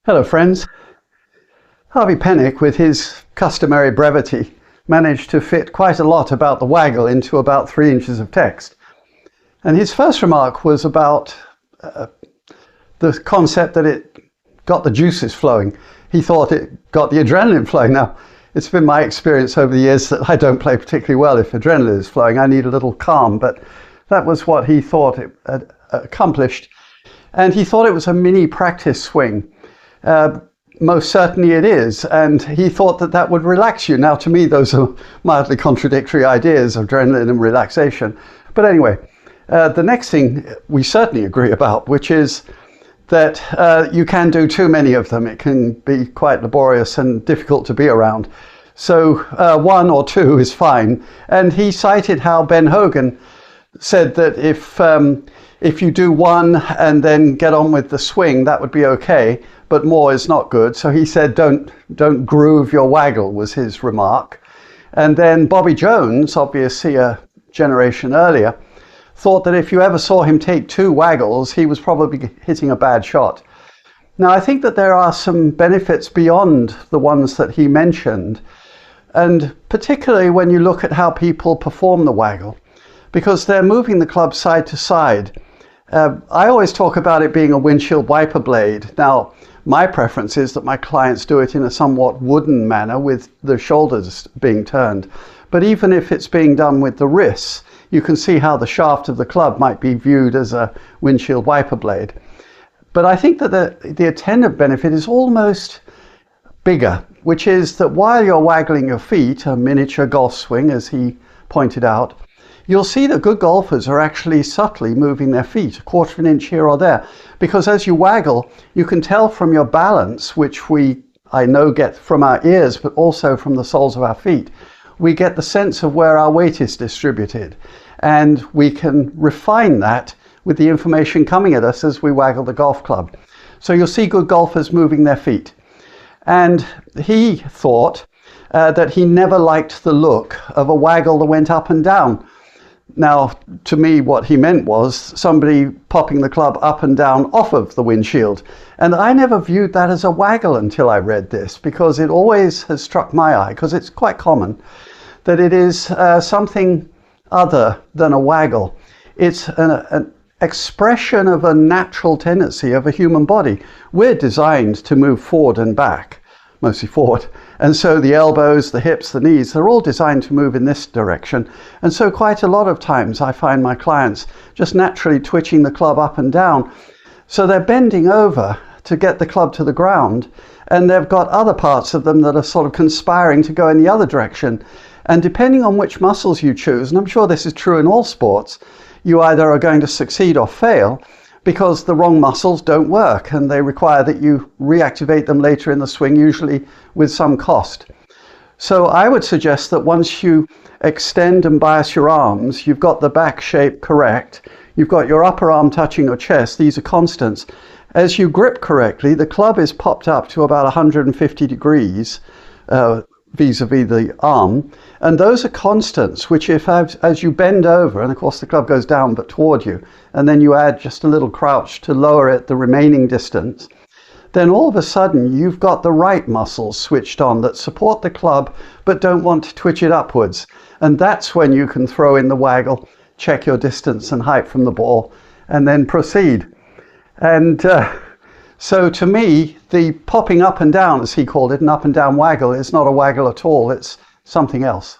Hello friends. Harvey Penick, with his customary brevity, managed to fit quite a lot about the Waggle into about 3 inches of text. And his first remark was about the concept that it got the juices flowing. He thought it got the adrenaline flowing. Now, it's been my experience over the years that I don't play particularly well if adrenaline is flowing. I need a little calm, but that was what he thought it had accomplished. And he thought it was a mini practice swing. Most certainly it is, and he thought that that would relax you. Now, to me, those are mildly contradictory ideas, adrenaline and relaxation. But anyway, the next thing we certainly agree about, which is that you can do too many of them. It can be quite laborious and difficult to be around. So 1 or 2 is fine. And he cited how Ben Hogan said that if you do 1 and then get on with the swing, that would be okay, but more is not good. So he said, don't groove your Waggle, was his remark. And then Bobby Jones, obviously a generation earlier, thought that if you ever saw him take 2 Waggles, he was probably hitting a bad shot. Now, I think that there are some benefits beyond the ones that he mentioned, and particularly when you look at how people perform the Waggle, because they're moving the club side to side. I always talk about it being a windshield wiper blade. Now, my preference is that my clients do it in a somewhat wooden manner with the shoulders being turned. But even if it's being done with the wrists, you can see how the shaft of the club might be viewed as a windshield wiper blade. But I think that the attendant benefit is almost bigger, which is that while you're waggling your feet, a miniature golf swing, as he pointed out, you'll see that good golfers are actually subtly moving their feet, 1/4 of an inch here or there. Because as you waggle, you can tell from your balance, which I know, get from our ears, but also from the soles of our feet. We get the sense of where our weight is distributed. And we can refine that with the information coming at us as we waggle the golf club. So you'll see good golfers moving their feet. And he thought that he never liked the look of a Waggle that went up and down. Now, to me, what he meant was somebody popping the club up and down off of the windshield. And I never viewed that as a Waggle until I read this, because it always has struck my eye, because it's quite common, that it is something other than a Waggle. It's an expression of a natural tendency of a human body. We're designed to move forward and back, mostly forward. And so the elbows, the hips, the knees, they're all designed to move in this direction. And so quite a lot of times I find my clients just naturally twitching the club up and down. So they're bending over to get the club to the ground, and they've got other parts of them that are sort of conspiring to go in the other direction. And depending on which muscles you choose, and I'm sure this is true in all sports, you either are going to succeed or fail, because the wrong muscles don't work and they require that you reactivate them later in the swing, usually with some cost. So I would suggest that once you extend and bias your arms, you've got the back shape correct, you've got your upper arm touching your chest, these are constants. As you grip correctly, the club is popped up to about 150 degrees vis-a-vis the arm, and those are constants, which as you bend over, and of course the club goes down but toward you, and then you add just a little crouch to lower it the remaining distance, then all of a sudden you've got the right muscles switched on that support the club but don't want to twitch it upwards. And that's when you can throw in the Waggle, check your distance and height from the ball, and then proceed. And so to me, the popping up and down, as he called it, an up and down Waggle, is not a Waggle at all. It's something else.